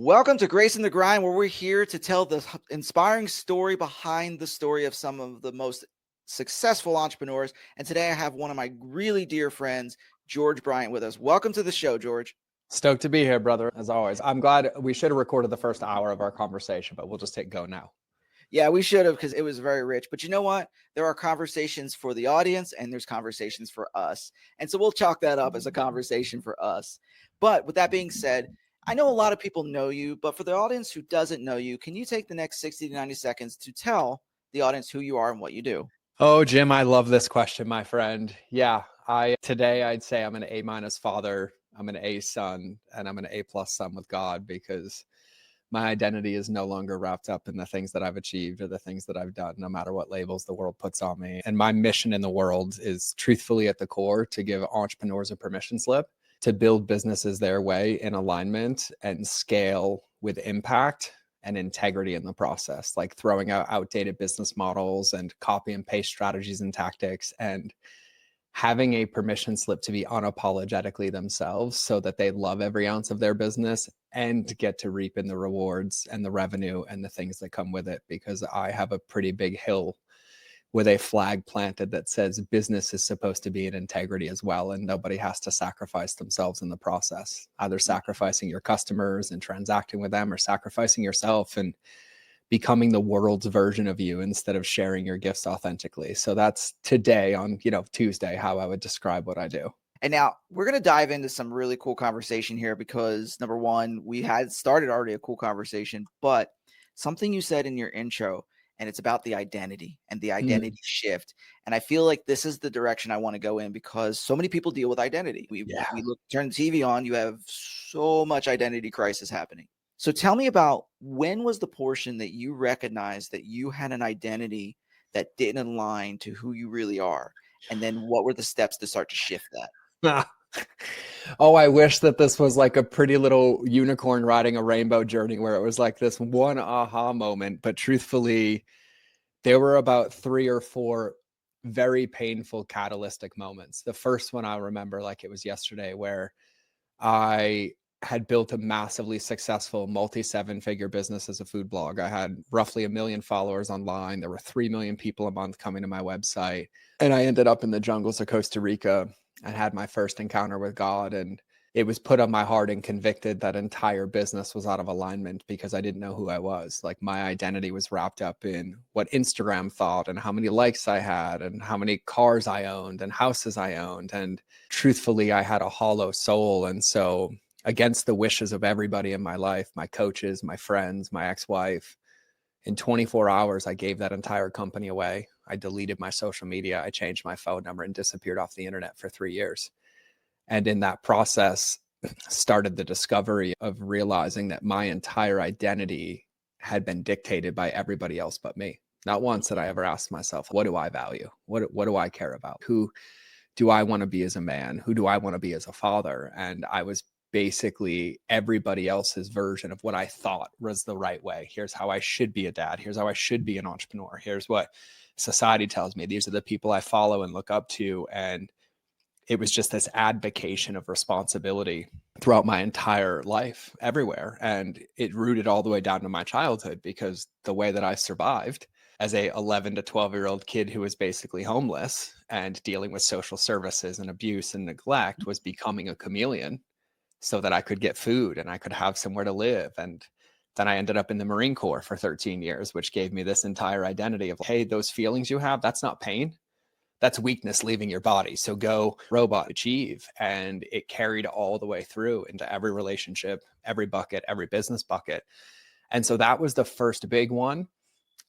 Welcome to Grace in the Grind, where we're here to tell the inspiring story behind the story of some of the most successful entrepreneurs. And today I have one of my really dear friends, George Bryant, with us. Welcome to the show, George. Stoked to be here, brother, as always. I'm glad we should have recorded the first hour of our conversation, but we'll just hit go now. Yeah, we should have because it was very rich. But you know what? There are conversations for the audience and there's conversations for us. And so we'll chalk that up as a conversation for us. But with that being said, I know a lot of people know you, but for the audience who doesn't know you, can you take the next 60 to 90 seconds to tell the audience who you are and what you do? Oh, Jim, I love this question, my friend. Yeah, today I'd say I'm an A- father, I'm an A son, and I'm an A+ son with God, because my identity is no longer wrapped up in the things that I've achieved or the things that I've done, no matter what labels the world puts on me. And my mission in the world is, truthfully at the core, to give entrepreneurs a permission slip to build businesses their way in alignment and scale with impact and integrity in the process, like throwing out outdated business models and copy and paste strategies and tactics, and having a permission slip to be unapologetically themselves so that they love every ounce of their business and get to reap in the rewards and the revenue and the things that come with it. Because I have a pretty big hill with a flag planted that says business is supposed to be in integrity as well, and nobody has to sacrifice themselves in the process, either sacrificing your customers and transacting with them, or sacrificing yourself and becoming the world's version of you instead of sharing your gifts authentically. So that's today on, Tuesday, how I would describe what I do. And now we're going to dive into some really cool conversation here because number one, we had started already a cool conversation, but something you said in your intro, and it's about the identity and the identity shift. And I feel like this is the direction I want to go in because so many people deal with identity. We turn the TV on, you have so much identity crisis happening. So tell me about, when was the portion that you recognized that you had an identity that didn't align to who you really are? And then what were the steps to start to shift that? Oh, I wish that this was like a pretty little unicorn riding a rainbow journey where it was like this one aha moment. But truthfully, there were about 3 or 4 very painful catalytic moments. The first one I remember like it was yesterday, where I had built a massively successful multi-7-figure business as a food blog. I had roughly 1 million followers online. There were 3 million people a month coming to my website. And I ended up in the jungles of Costa Rica and had my first encounter with God. And it was put on my heart and convicted that entire business was out of alignment because I didn't know who I was. Like, my identity was wrapped up in what Instagram thought and how many likes I had and how many cars I owned and houses I owned. And truthfully, I had a hollow soul. And so, against the wishes of everybody in my life, my coaches, my friends, my ex-wife, in 24 hours, I gave that entire company away. I deleted my social media. I changed my phone number and disappeared off the internet for 3 years. And in that process, started the discovery of realizing that my entire identity had been dictated by everybody else but me. Not once did I ever ask myself, what do I value? What do I care about? Who do I want to be as a man? Who do I want to be as a father? And I was basically everybody else's version of what I thought was the right way. Here's how I should be a dad. Here's how I should be an entrepreneur. Here's what society tells me. These are the people I follow and look up to. And it was just this advocation of responsibility throughout my entire life, everywhere. And it rooted all the way down to my childhood, because the way that I survived as a 11 to 12-year-old kid who was basically homeless and dealing with social services and abuse and neglect was becoming a chameleon so that I could get food and I could have somewhere to live. And then I ended up in the Marine Corps for 13 years, which gave me this entire identity of, hey, those feelings you have, that's not pain. That's weakness leaving your body. So go robot achieve. And it carried all the way through into every relationship, every bucket, every business bucket. And so that was the first big one.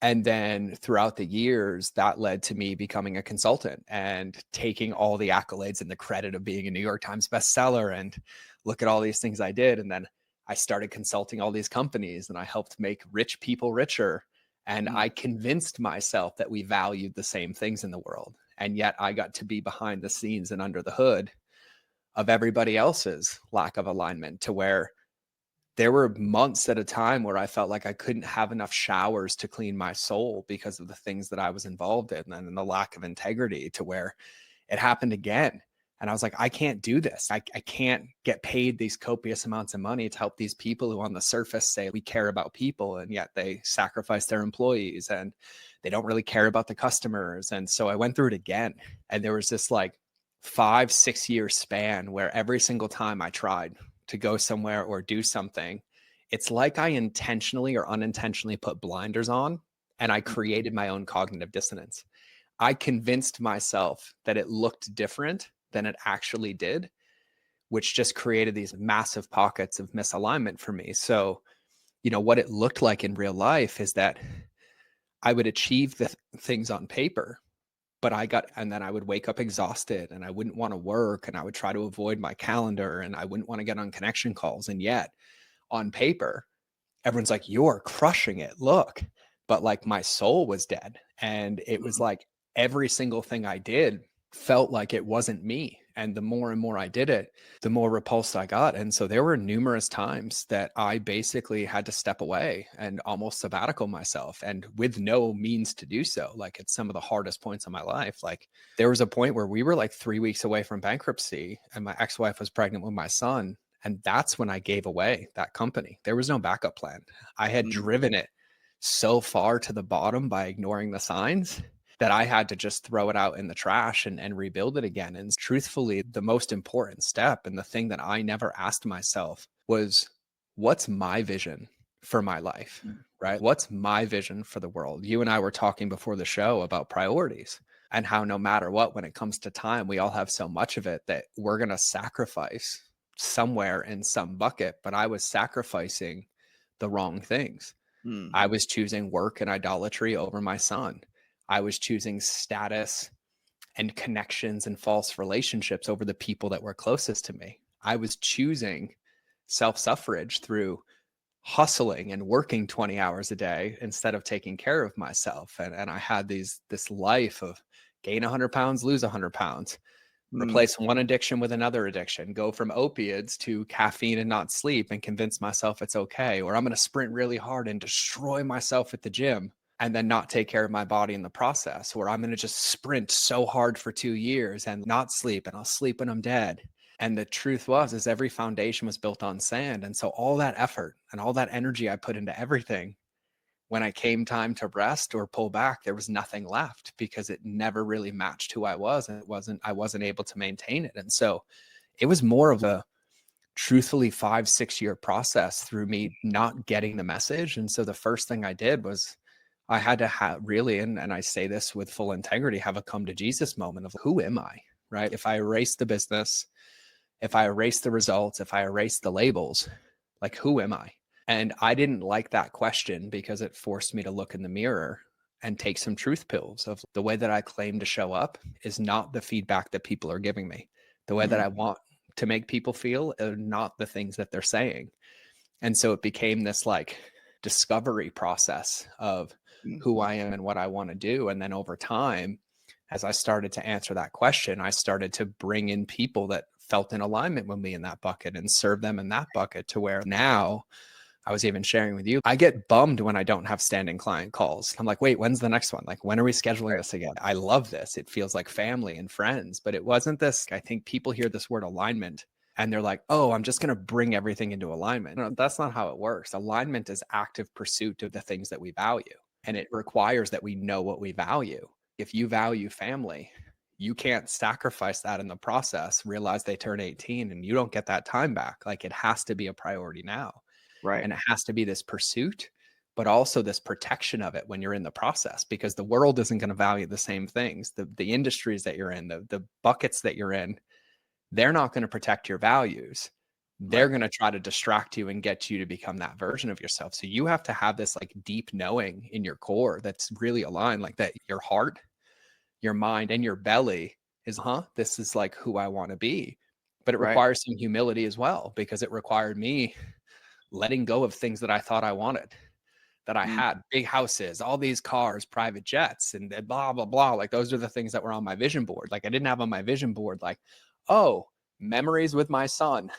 And then throughout the years, that led to me becoming a consultant and taking all the accolades and the credit of being a New York Times bestseller. And look at all these things I did. And then I started consulting all these companies and I helped make rich people richer. And I convinced myself that we valued the same things in the world. And yet I got to be behind the scenes and under the hood of everybody else's lack of alignment, to where there were months at a time where I felt like I couldn't have enough showers to clean my soul because of the things that I was involved in, and the lack of integrity, to where it happened again. And I was like, I can't do this. I can't get paid these copious amounts of money to help these people who on the surface say we care about people, and yet they sacrifice their employees and they don't really care about the customers. And so I went through it again. And there was this like 5-6 year span where every single time I tried to go somewhere or do something, it's like I intentionally or unintentionally put blinders on, and I created my own cognitive dissonance. I convinced myself that it looked different than it actually did, which just created these massive pockets of misalignment for me. So, what it looked like in real life is that I would achieve the things on paper, but and then I would wake up exhausted and I wouldn't want to work and I would try to avoid my calendar and I wouldn't want to get on connection calls. And yet on paper, everyone's like, you're crushing it. Look. But like my soul was dead. And it was like every single thing I did felt like it wasn't me. And the more and more I did it, the more repulsed I got. And so there were numerous times that I basically had to step away and almost sabbatical myself, and with no means to do so. Like at some of the hardest points of my life, like there was a point where we were like 3 weeks away from bankruptcy and my ex-wife was pregnant with my son. And that's when I gave away that company. There was no backup plan. I had driven it so far to the bottom by ignoring the signs that I had to just throw it out in the trash and rebuild it again. And truthfully, the most important step and the thing that I never asked myself was, what's my vision for my life, right? What's my vision for the world? You and I were talking before the show about priorities and how no matter what, when it comes to time, we all have so much of it that we're going to sacrifice somewhere in some bucket. But I was sacrificing the wrong things. I was choosing work and idolatry over my son. I was choosing status and connections and false relationships over the people that were closest to me. I was choosing self-suffrage through hustling and working 20 hours a day instead of taking care of myself. And I had this life of gain 100 pounds, lose 100 pounds, replace one addiction with another addiction, go from opiates to caffeine and not sleep and convince myself it's okay. Or I'm going to sprint really hard and destroy myself at the gym and then not take care of my body in the process. Or I'm going to just sprint so hard for 2 years and not sleep, and I'll sleep when I'm dead. And the truth is every foundation was built on sand. And so all that effort and all that energy I put into everything, when I came time to rest or pull back, there was nothing left because it never really matched who I was. And I wasn't able to maintain it. And so it was more of a truthfully 5-6 year process through me not getting the message. And so the first thing I did was I had to have really, and I say this with full integrity, have a come to Jesus moment of who am I, right? If I erase the business, if I erase the results, if I erase the labels, like who am I? And I didn't like that question because it forced me to look in the mirror and take some truth pills of the way that I claim to show up is not the feedback that people are giving me. The way that I want to make people feel are not the things that they're saying. And so it became this like discovery process of who I am and what I want to do. And then over time, as I started to answer that question, I started to bring in people that felt in alignment with me in that bucket and serve them in that bucket, to where now I was even sharing with you, I get bummed when I don't have standing client calls. I'm like, wait, when's the next one? Like, when are we scheduling this again? I love this. It feels like family and friends, but it wasn't this. I think people hear this word alignment and they're like, oh, I'm just going to bring everything into alignment. No, that's not how it works. Alignment is active pursuit of the things that we value. And it requires that we know what we value. If you value family, you can't sacrifice that in the process, realize they turn 18 and you don't get that time back. Like, it has to be a priority now. Right. And it has to be this pursuit, but also this protection of it when you're in the process, because the world isn't going to value the same things. The industries that you're in, the buckets that you're in, they're not going to protect your values. They're going to try to distract you and get you to become that version of yourself. So you have to have this like deep knowing in your core that's really aligned, like that your heart, your mind, and your belly is, this is like who I want to be. But it requires some humility as well, because it required me letting go of things that I thought I wanted, that I had big houses, all these cars, private jets, and blah, blah, blah. Like, those are the things that were on my vision board. Like, I didn't have on my vision board, like, oh, memories with my son,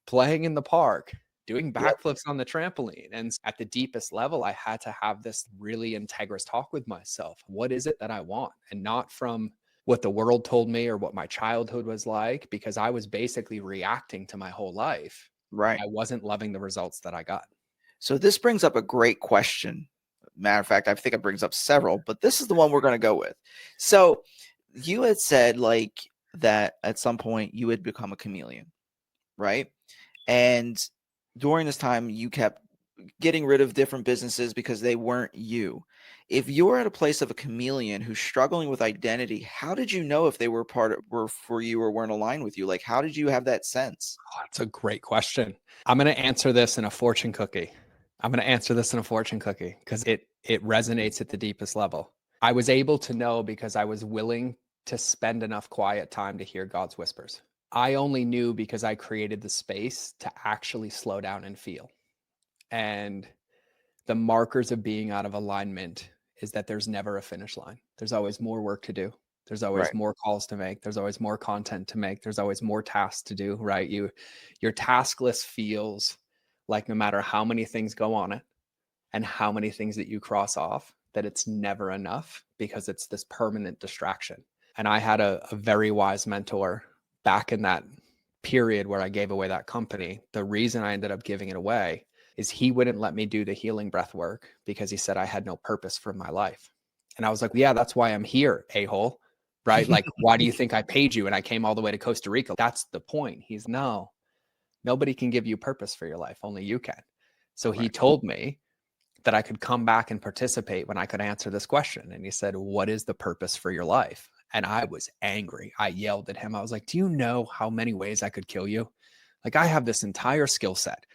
playing in the park, doing backflips on the trampoline. And at the deepest level, I had to have this really integrous talk with myself. What is it that I want? And not from what the world told me or what my childhood was like, because I was basically reacting to my whole life. Right. I wasn't loving the results that I got. So this brings up a great question. Matter of fact, I think it brings up several, but this is the one we're going to go with. So you had said like that at some point you had become a chameleon, right? And during this time, you kept getting rid of different businesses because they weren't you. If you're at a place of a chameleon who's struggling with identity, how did you know if they were were for you or weren't aligned with you? Like, how did you have that sense? Oh, that's a great question. I'm going to answer this in a fortune cookie. Because it resonates at the deepest level. I was able to know because I was willing to spend enough quiet time to hear God's whispers. I only knew because I created the space to actually slow down and feel. And the markers of being out of alignment is that there's never a finish line. There's always more work to do. There's always Right. more calls to make. There's always more content to make. There's always more tasks to do, right? Your task list feels like no matter how many things go on it and how many things that you cross off, that it's never enough because it's this permanent distraction. And I had a very wise mentor back in that period where I gave away that company. The reason I ended up giving it away is he wouldn't let me do the healing breath work because he said I had no purpose for my life. And I was like, yeah, that's why I'm here, a-hole, right? Like, why do you think I paid you and I came all the way to Costa Rica? That's the point. He's no, nobody can give you purpose for your life. Only you can. So he Right. told me that I could come back and participate when I could answer this question. And he said, what is the purpose for your life? And I was angry. I yelled at him. I was like, do you know how many ways I could kill you? Like, I have this entire skill set.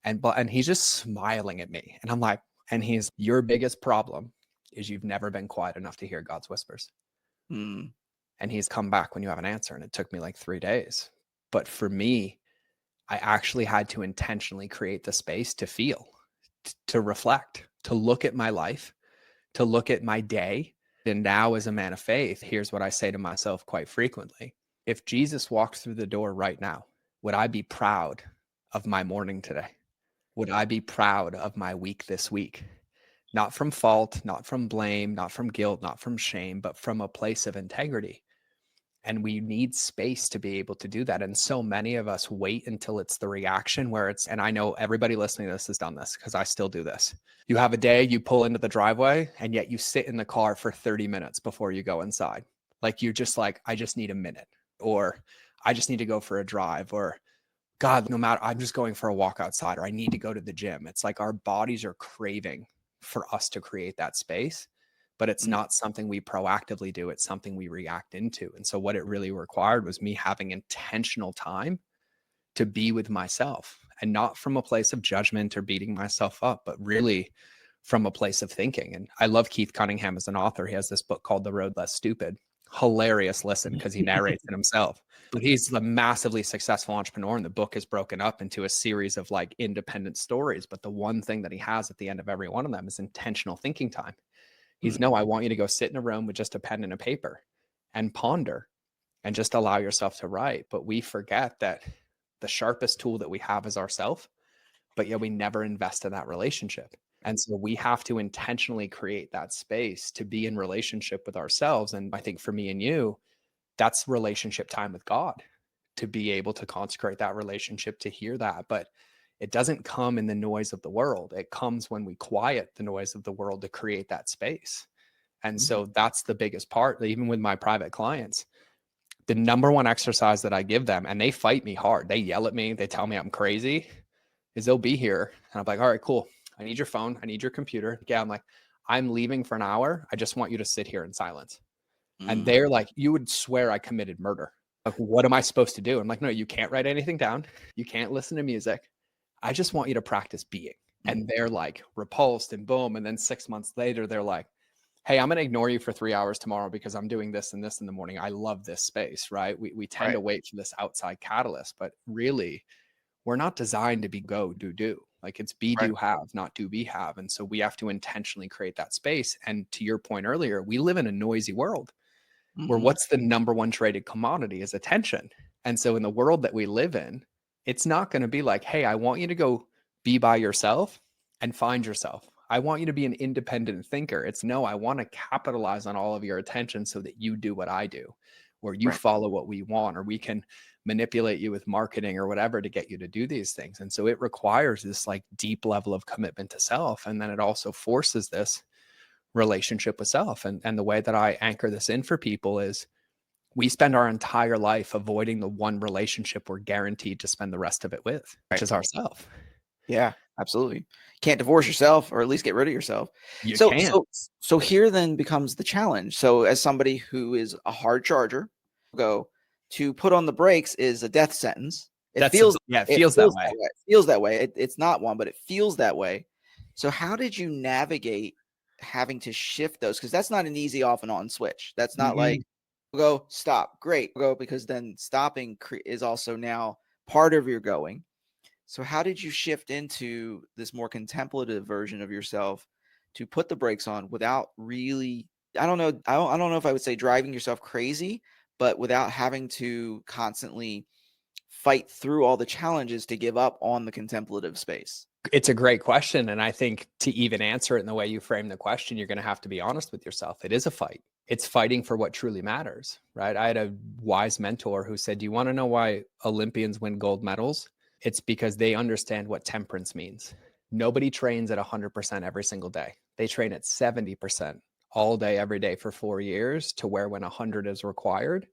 And he's just smiling at me. And I'm like, and he's, your biggest problem is you've never been quiet enough to hear God's whispers. Mm. And he's come back when you have an answer. And it took me like 3 days. But for me, I actually had to intentionally create the space to feel, to reflect, to look at my life, to look at my day. And now, as a man of faith, here's what I say to myself quite frequently. If Jesus walks through the door right now, would I be proud of my morning today? Would I be proud of my week this week? Not from fault, not from blame, not from guilt, not from shame, but from a place of integrity. And we need space to be able to do that. And so many of us wait until it's the reaction where it's, and I know everybody listening to this has done this because I still do this. You have a day, you pull into the driveway, and yet you sit in the car for 30 minutes before you go inside. Like, you're just like, I just need a minute, or I just need to go for a drive, or God, no matter, I'm just going for a walk outside, or I need to go to the gym. It's like our bodies are craving for us to create that space, but it's not something we proactively do. It's something we react into. And so what it really required was me having intentional time to be with myself, and not from a place of judgment or beating myself up, but really from a place of thinking. And I love Keith Cunningham as an author. He has this book called The Road Less Stupid. Hilarious listen because he narrates it himself. But he's a massively successful entrepreneur, and the book is broken up into a series of like independent stories. But the one thing that he has at the end of every one of them is intentional thinking time. He's, no, I want you to go sit in a room with just a pen and a paper and ponder and just allow yourself to write. But we forget that the sharpest tool that we have is ourself, but yet we never invest in that relationship. And so we have to intentionally create that space to be in relationship with ourselves. And I think for me and you, that's relationship time with God, to be able to consecrate that relationship, to hear that. But it doesn't come in the noise of the world. It comes when we quiet the noise of the world to create that space. And so that's the biggest part. Even with my private clients, the number one exercise that I give them, and they fight me hard, they yell at me, they tell me I'm crazy, is they'll be here. And I'm like, all right, cool. I need your phone. I need your computer. Yeah. I'm like, I'm leaving for an hour. I just want you to sit here in silence. And they're like, you would swear I committed murder. Like, what am I supposed to do? I'm like, no, you can't write anything down. You can't listen to music. I just want you to practice being. And they're like repulsed, and boom. And then 6 months later, they're like, hey, I'm going to ignore you for 3 hours tomorrow because I'm doing this and this in the morning. I love this space, right? We tend to wait for this outside catalyst, but really, we're not designed to be go, do. Like, it's be, do, have, not do, be, have. And so we have to intentionally create that space. And to your point earlier, we live in a noisy world where what's the number one traded commodity is attention. And so in the world that we live in, it's not going to be like, hey, I want you to go be by yourself and find yourself. I want you to be an independent thinker. It's no, I want to capitalize on all of your attention so that you do what I do, or you Right. follow what we want, or we can manipulate you with marketing or whatever to get you to do these things. And so it requires this like deep level of commitment to self. And then it also forces this relationship with self. And the way that I anchor this in for people is we spend our entire life avoiding the one relationship we're guaranteed to spend the rest of it with, which is ourself. Yeah, absolutely. Can't divorce yourself, or at least get rid of yourself. You So, can't. so here then becomes the challenge. So, as somebody who is a hard charger, go to put on the brakes is a death sentence. It feels it feels that way. It feels that way. It's not one, but it feels that way. So, how did you navigate having to shift those? Because that's not an easy off and on switch. That's not like go stop, great, go, because then stopping is also now part of your going. So how did you shift into this more contemplative version of yourself to put the brakes on without really, I don't know, I don't know if I would say driving yourself crazy, but without having to constantly fight through all the challenges to give up on the contemplative space? It's a great question. And I think to even answer it in the way you frame the question, you're going to have to be honest with yourself. It is a fight. It's fighting for what truly matters, right? I had a wise mentor who said, do you want to know why Olympians win gold medals? It's because they understand what temperance means. Nobody trains at 100% every single day. They train at 70% all day, every day for 4 years, to where when 100 is required,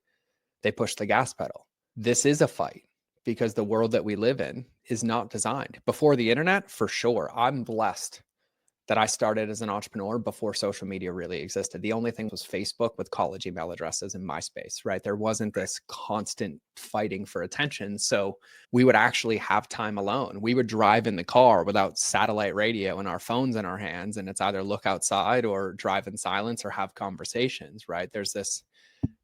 they push the gas pedal. This is a fight because the world that we live in is not designed. Before the internet, for sure, I'm blessed that I started as an entrepreneur before social media really existed. The only thing was Facebook with college email addresses and MySpace, right? There wasn't this constant fighting for attention. So we would actually have time alone. We would drive in the car without satellite radio and our phones in our hands. And it's either look outside or drive in silence or have conversations, right? There's this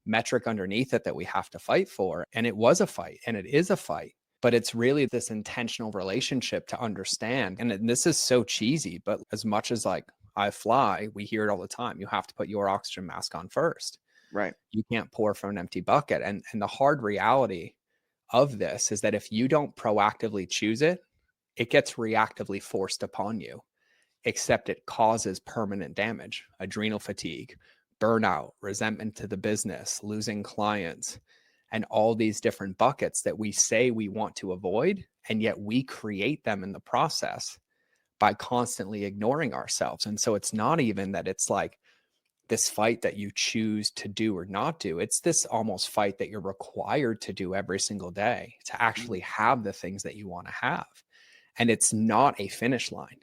metric underneath it that we have to fight for. And it was a fight, and it is a fight. But it's really this intentional relationship to understand. And this is so cheesy, but as much as like I fly, we hear it all the time. You have to put your oxygen mask on first. Right. You can't pour from an empty bucket. And the hard reality of this is that if you don't proactively choose it, it gets reactively forced upon you, except it causes permanent damage, adrenal fatigue, burnout, resentment to the business, losing clients, and all these different buckets that we say we want to avoid. And yet we create them in the process by constantly ignoring ourselves. And so it's not even that it's like this fight that you choose to do or not do. It's this almost fight that you're required to do every single day to actually have the things that you want to have. And it's not a finish line,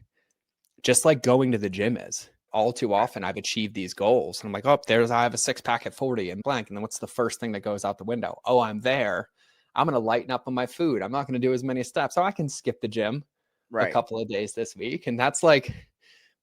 just like going to the gym is. All too often I've achieved these goals and I'm like, oh, I have a 6-pack at 40 and blank. And then what's the first thing that goes out the window? Oh, I'm there. I'm going to lighten up on my food. I'm not going to do as many steps. So I can skip the gym a couple of days this week. And that's like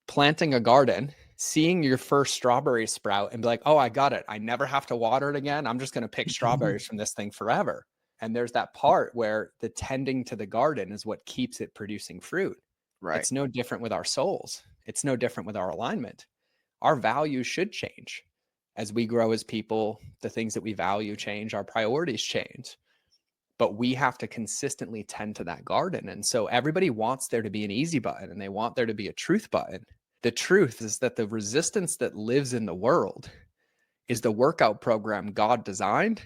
planting a garden, seeing your first strawberry sprout and be like, oh, I got it. I never have to water it again. I'm just going to pick strawberries from this thing forever. And there's that part where the tending to the garden is what keeps it producing fruit. Right. It's no different with our souls. It's no different with our alignment. Our values should change. As we grow as people, the things that we value change, our priorities change. But we have to consistently tend to that garden. And so everybody wants there to be an easy button and they want there to be a truth button. The truth is that the resistance that lives in the world is the workout program God designed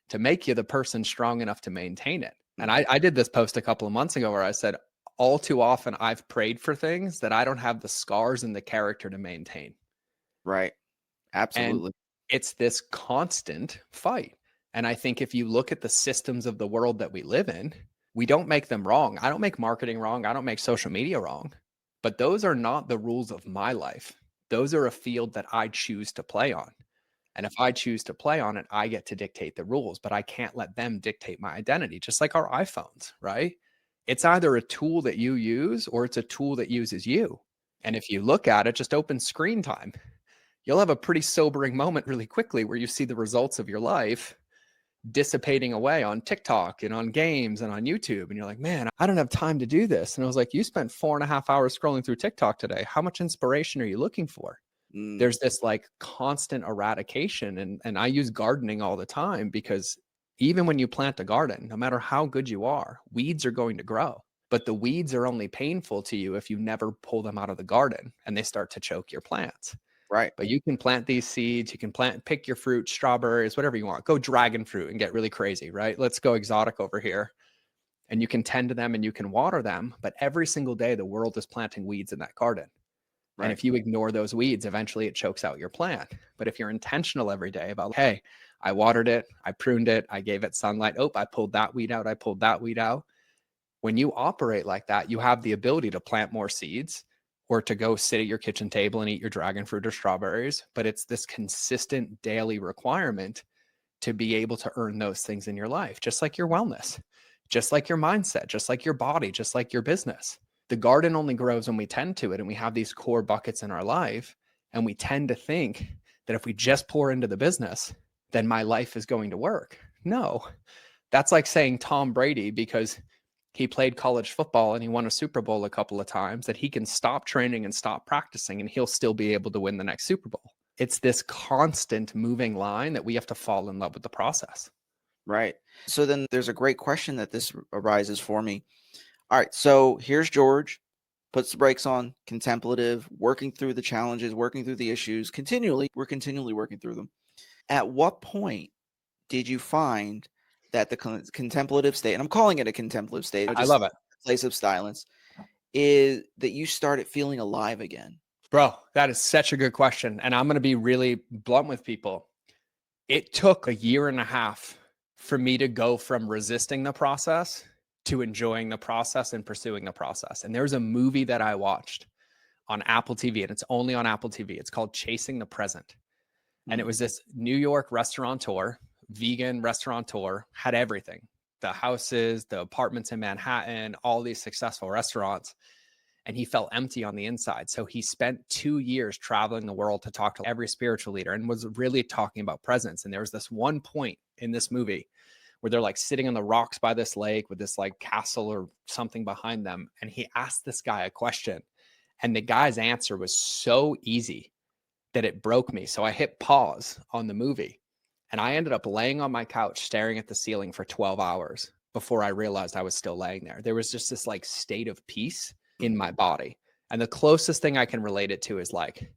to make you the person strong enough to maintain it. And I did this post a couple of months ago where I said, all too often I've prayed for things that I don't have the scars and the character to maintain. Right. Absolutely. And it's this constant fight. And I think if you look at the systems of the world that we live in, we don't make them wrong. I don't make marketing wrong. I don't make social media wrong. But those are not the rules of my life. Those are a field that I choose to play on. And if I choose to play on it, I get to dictate the rules, but I can't let them dictate my identity, just like our iPhones, right? It's either a tool that you use or it's a tool that uses you. And if you look at it, just open screen time, you'll have a pretty sobering moment really quickly where you see the results of your life dissipating away on TikTok and on games and on YouTube. And you're like, man, I don't have time to do this. And I was like, you spent 4.5 hours scrolling through TikTok today. How much inspiration are you looking for? There's this like constant eradication. And I use gardening all the time because even when you plant a garden, no matter how good you are, weeds are going to grow. But the weeds are only painful to you if you never pull them out of the garden and they start to choke your plants. Right. But you can plant these seeds, you can pick your fruit, strawberries, whatever you want. Go dragon fruit and get really crazy, right? Let's go exotic over here. And you can tend to them and you can water them. But every single day, the world is planting weeds in that garden. Right. And if you ignore those weeds, eventually it chokes out your plant. But if you're intentional every day about, hey, I watered it, I pruned it, I gave it sunlight. Oh, I pulled that weed out. I pulled that weed out. When you operate like that, you have the ability to plant more seeds or to go sit at your kitchen table and eat your dragon fruit or strawberries. But it's this consistent daily requirement to be able to earn those things in your life, just like your wellness, just like your mindset, just like your body, just like your business. The garden only grows when we tend to it, and we have these core buckets in our life. And we tend to think that if we just pour into the business, then my life is going to work. No, that's like saying Tom Brady, because he played college football and he won a Super Bowl a couple of times, that he can stop training and stop practicing and he'll still be able to win the next Super Bowl. It's this constant moving line that we have to fall in love with the process. Right. So then there's a great question that this arises for me. All right. So here's George, puts the brakes on, contemplative, working through the challenges, working through the issues continually. We're continually working through them. At what point did you find that the contemplative state, and I'm calling it a contemplative state, I love it. place of silence, is that you started feeling alive again? Bro, that is such a good question. And I'm going to be really blunt with people. It took a year and a half for me to go from resisting the process to enjoying the process and pursuing the process. And there's a movie that I watched on Apple TV, and it's only on Apple TV. It's called Chasing the Present. And it was this New York restaurateur, vegan restaurateur, had everything, the houses, the apartments in Manhattan, all these successful restaurants. And he felt empty on the inside. So he spent 2 years traveling the world to talk to every spiritual leader and was really talking about presence. And there was this one point in this movie where they're like sitting on the rocks by this lake with this like castle or something behind them. And he asked this guy a question. And the guy's answer was so easy that it broke me. So I hit pause on the movie and I ended up laying on my couch staring at the ceiling for 12 hours before I realized I was still laying there. There was just this like state of peace in my body. And the closest thing I can relate it to is like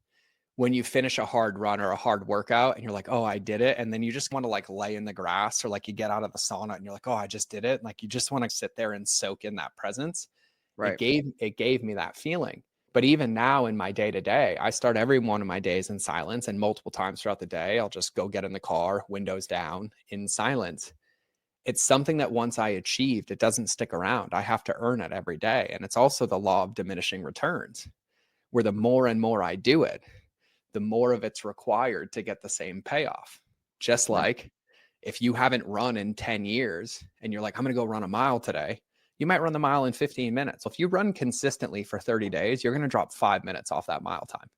when you finish a hard run or a hard workout and you're like, oh, I did it. And then you just want to like lay in the grass, or like you get out of the sauna and you're like, oh, I just did it. And like you just want to sit there and soak in that presence. Right. It gave me that feeling. But even now in my day to day, I start every one of my days in silence, and multiple times throughout the day, I'll just go get in the car, windows down, in silence. It's something that once I achieved, it doesn't stick around. I have to earn it every day. And it's also the law of diminishing returns, where the more and more I do it, the more of it's required to get the same payoff. Just like if you haven't run in 10 years and you're like, I'm going to go run a mile today, you might run the mile in 15 minutes. If you run consistently for 30 days, you're going to drop 5 minutes off that mile time.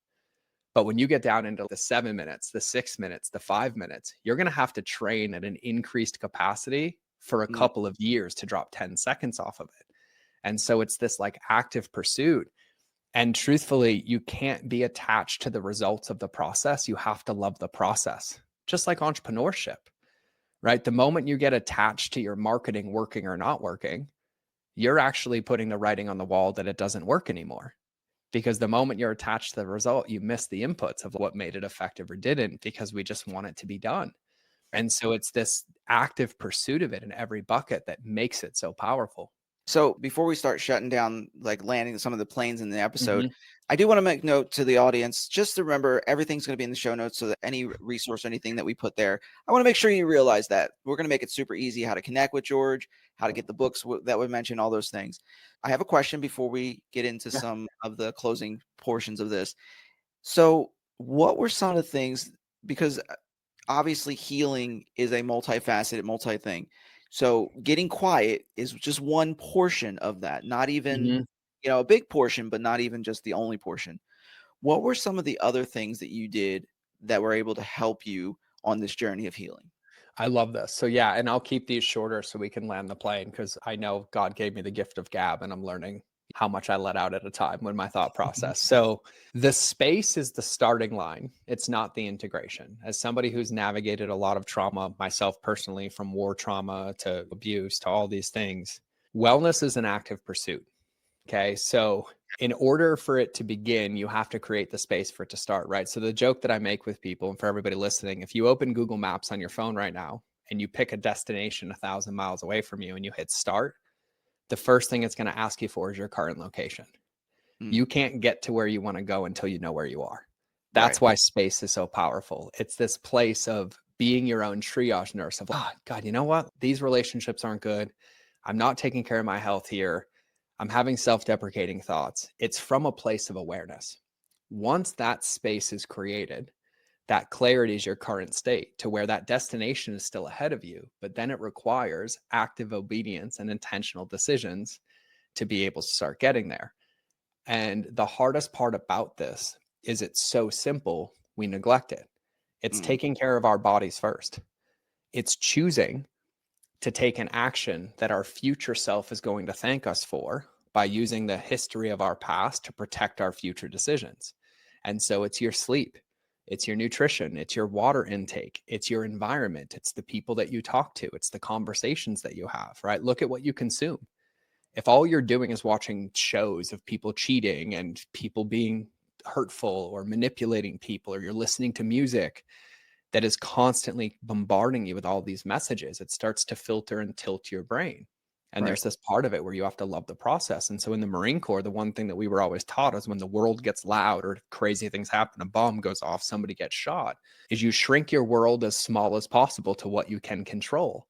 But when you get down into the 7 minutes, the 6 minutes, the 5 minutes, you're going to have to train at an increased capacity for a couple of years to drop 10 seconds off of it. And so it's this like active pursuit. And truthfully, you can't be attached to the results of the process. You have to love the process, just like entrepreneurship, right? The moment you get attached to your marketing working or not working, you're actually putting the writing on the wall that it doesn't work anymore. Because the moment you're attached to the result, you miss the inputs of what made it effective or didn't, because we just want it to be done. And so it's this active pursuit of it in every bucket that makes it so powerful. So before we start shutting down, like landing some of the planes in the episode, I do want to make note to the audience, just to remember everything's going to be in the show notes, so that any resource or anything that we put there, I want to make sure you realize that we're going to make it super easy how to connect with George, how to get the books that we mentioned, all those things. I have a question before we get into some of the closing portions of this. So what were some of the things, because obviously healing is a multifaceted, multi-thing. So getting quiet is just one portion of that, not even, a big portion, but not even just the only portion. What were some of the other things that you did that were able to help you on this journey of healing? I love this. So yeah, and I'll keep these shorter so we can land the plane, because I know God gave me the gift of gab and I'm learning how much I let out at a time with my thought process. So the space is the starting line. It's not the integration. As somebody who's navigated a lot of trauma myself personally, from war trauma to abuse to all these things, Wellness is an active pursuit. Okay. So in order for it to begin, you have to create the space for it to start, right? So the joke that I make with people, and for everybody listening, if you open Google Maps on your phone right now and you pick a destination 1,000 miles away from you and you hit start, the first thing it's going to ask you for is your current location. You can't get to where you want to go until you know where you are. That's why space is so powerful. It's this place of being your own triage nurse of, oh, God, you know what? These relationships aren't good. I'm not taking care of my health here. I'm having self-deprecating thoughts. It's from a place of awareness. Once that space is created, that clarity is your current state to where that destination is still ahead of you, but then it requires active obedience and intentional decisions to be able to start getting there. And the hardest part about this is it's so simple, we neglect it. It's taking care of our bodies first. It's choosing to take an action that our future self is going to thank us for by using the history of our past to protect our future decisions. And so it's your sleep, it's your nutrition, it's your water intake, it's your environment, it's the people that you talk to, it's the conversations that you have, right? Look at what you consume. If all you're doing is watching shows of people cheating and people being hurtful or manipulating people, or you're listening to music that is constantly bombarding you with all these messages, it starts to filter and tilt your brain. And there's this part of it where you have to love the process. And so in the Marine Corps, the one thing that we were always taught is when the world gets loud or crazy things happen, a bomb goes off, somebody gets shot, is you shrink your world as small as possible to what you can control,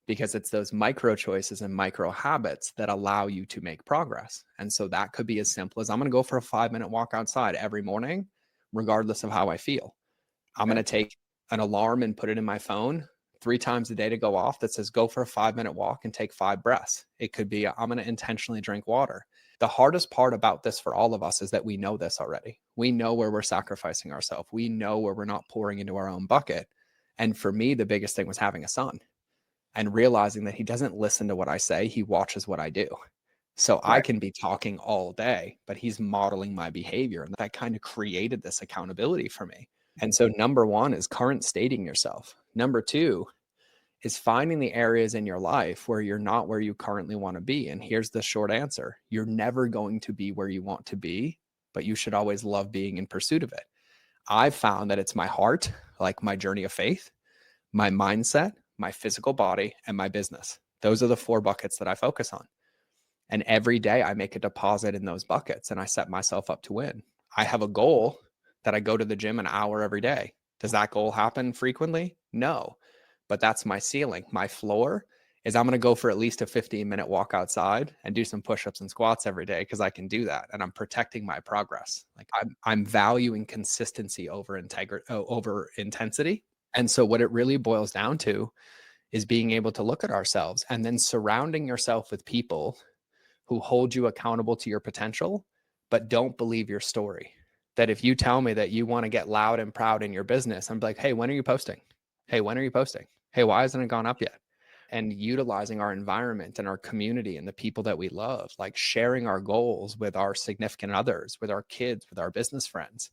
because it's those micro choices and micro habits that allow you to make progress. And so that could be as simple as I'm going to go for a 5-minute walk outside every morning, regardless of how I feel. I'm going to take an alarm and put it in my phone 3 times a day to go off that says, go for a 5-minute walk and take 5 breaths. It could be, I'm going to intentionally drink water. The hardest part about this for all of us is that we know this already. We know where we're sacrificing ourselves. We know where we're not pouring into our own bucket. And for me, the biggest thing was having a son and realizing that he doesn't listen to what I say. He watches what I do. So I can be talking all day, but he's modeling my behavior. And that kind of created this accountability for me. And so number 1 is current stating yourself. Number 2 is finding the areas in your life where you're not where you currently want to be. And here's the short answer. You're never going to be where you want to be, but you should always love being in pursuit of it. I've found that it's my heart, like my journey of faith, my mindset, my physical body, and my business. Those are the 4 buckets that I focus on. And every day I make a deposit in those buckets and I set myself up to win. I have a goal that I go to the gym an hour every day. Does that goal happen frequently? No, but that's my ceiling. My floor is I'm going to go for at least a 15-minute walk outside and do some push-ups and squats every day because I can do that. And I'm protecting my progress. Like I'm valuing consistency over intensity. And so what it really boils down to is being able to look at ourselves and then surrounding yourself with people who hold you accountable to your potential, but don't believe your story. That if you tell me that you want to get loud and proud in your business, I'm like, hey, when are you posting? Hey, when are you posting? Hey, why hasn't it gone up yet? And utilizing our environment and our community and the people that we love, like sharing our goals with our significant others, with our kids, with our business friends,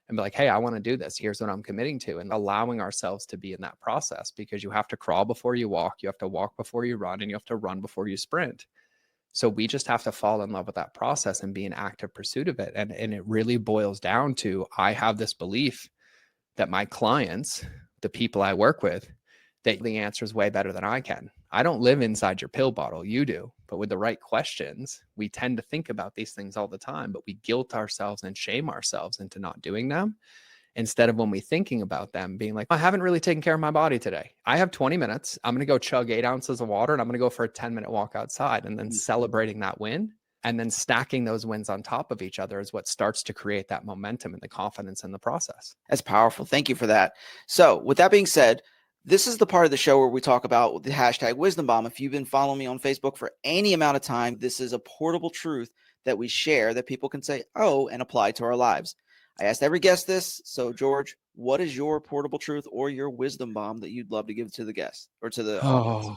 and be like, hey, I want to do this. Here's what I'm committing to. And allowing ourselves to be in that process, because you have to crawl before you walk, you have to walk before you run, and you have to run before you sprint. So we just have to fall in love with that process and be in active pursuit of it. And it really boils down to, I have this belief that my clients, the people I work with, that the answer is way better than I can. I don't live inside your pill bottle. You do. But with the right questions, we tend to think about these things all the time, but we guilt ourselves and shame ourselves into not doing them. Instead of when we're thinking about them being like, I haven't really taken care of my body today. I have 20 minutes. I'm going to go chug 8 ounces of water and I'm going to go for a 10-minute walk outside, and then celebrating that win and then stacking those wins on top of each other is what starts to create that momentum and the confidence in the process. That's powerful. Thank you for that. So with that being said, this is the part of the show where we talk about the hashtag Wisdom Bomb. If you've been following me on Facebook for any amount of time, this is a portable truth that we share that people can say, oh, and apply to our lives. I asked every guest this. So George, what is your portable truth or your wisdom bomb that you'd love to give to the guest or to the audience?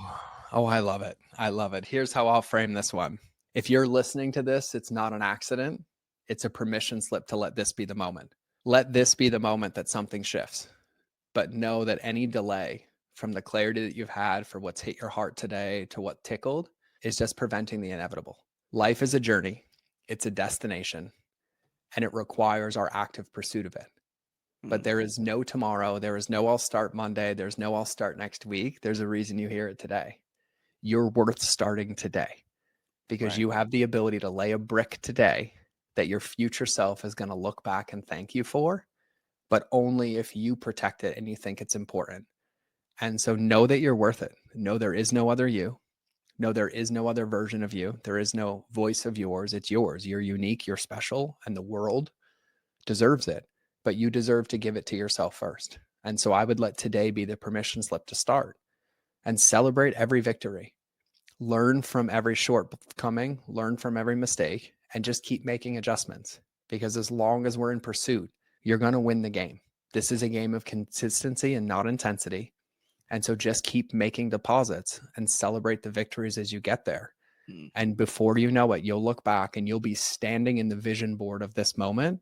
Oh, I love it. I love it. Here's how I'll frame this one. If you're listening to this, it's not an accident. It's a permission slip to let this be the moment. Let this be the moment that something shifts. But know that any delay from the clarity that you've had for what's hit your heart today to what tickled is just preventing the inevitable. Life is a journey. It's a destination, and it requires our active pursuit of it. But there is no tomorrow. There is no I'll start Monday. There's no I'll start next week. There's a reason you hear it today. You're worth starting today because you have the ability to lay a brick today that your future self is going to look back and thank you for, but only if you protect it and you think it's important. And so know that you're worth it. Know there is no other you. Know there is no other version of you. There is no voice of yours. It's yours. You're unique. You're special. And the world deserves it. But you deserve to give it to yourself first. And so I would let today be the permission slip to start and celebrate every victory. Learn from every shortcoming, learn from every mistake, and just keep making adjustments. Because as long as we're in pursuit, you're going to win the game. This is a game of consistency and not intensity. And so just keep making deposits and celebrate the victories as you get there. And before you know it, you'll look back and you'll be standing in the vision board of this moment,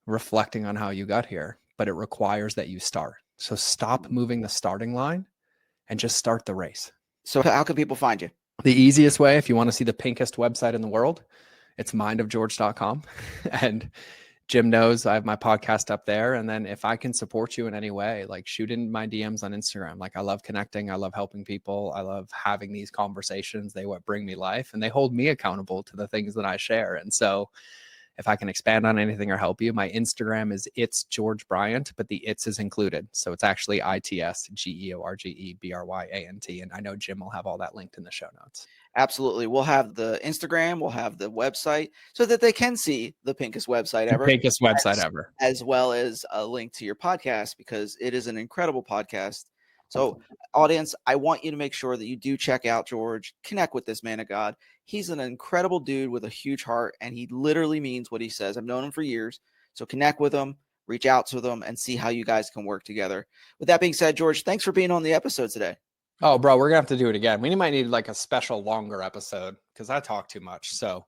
reflecting on how you got here, but it requires that you start. So stop moving the starting line and just start the race. So how can people find you? The easiest way, if you want to see the pinkest website in the world, it's mindofgeorge.com. And Jim knows I have my podcast up there. And then if I can support you in any way, like shoot in my DMs on Instagram. Like I love connecting. I love helping people. I love having these conversations. They what bring me life and they hold me accountable to the things that I share. And so if I can expand on anything or help you, my Instagram is It's George Bryant, but the It's is included. So it's actually ITSGeorgebryant. And I know Jim will have all that linked in the show notes. Absolutely. We'll have the Instagram, we'll have the website so that they can see the pinkest website ever. Pinkest website ever. As well as a link to your podcast because it is an incredible podcast. So audience, I want you to make sure that you do check out George, connect with this man of God. He's an incredible dude with a huge heart and he literally means what he says. I've known him for years. So connect with him, reach out to them and see how you guys can work together. With that being said, George, thanks for being on the episode today. Oh, bro, we're going to have to do it again. We might need like a special longer episode because I talk too much. So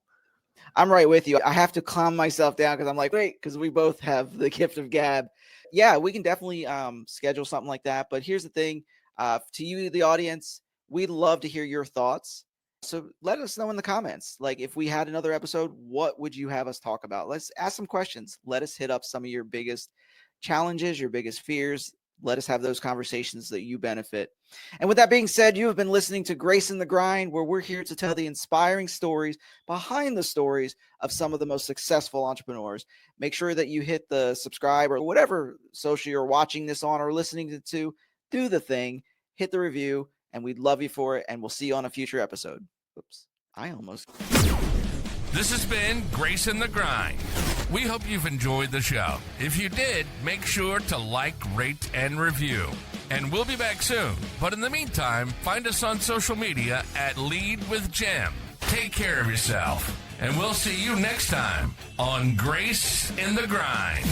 I'm right with you. I have to calm myself down because I'm like, great, because we both have the gift of gab. Yeah, we can definitely schedule something like that. But here's the thing. To you, the audience, we'd love to hear your thoughts. So let us know in the comments. Like if we had another episode, what would you have us talk about? Let's ask some questions. Let us hit up some of your biggest challenges, your biggest fears. Let us have those conversations that you benefit. And with that being said, you have been listening to Grace in the Grind, where we're here to tell the inspiring stories behind the stories of some of the most successful entrepreneurs. Make sure that you hit the subscribe or whatever social you're watching this on or listening to. Do the thing, hit the review, and we'd love you for it. And we'll see you on a future episode. Oops, I almost. This has been Grace in the Grind. We hope you've enjoyed the show. If you did, make sure to like, rate, and review. And we'll be back soon. But in the meantime, find us on social media at Lead with Jim. Take care of yourself. And we'll see you next time on Grace in the Grind.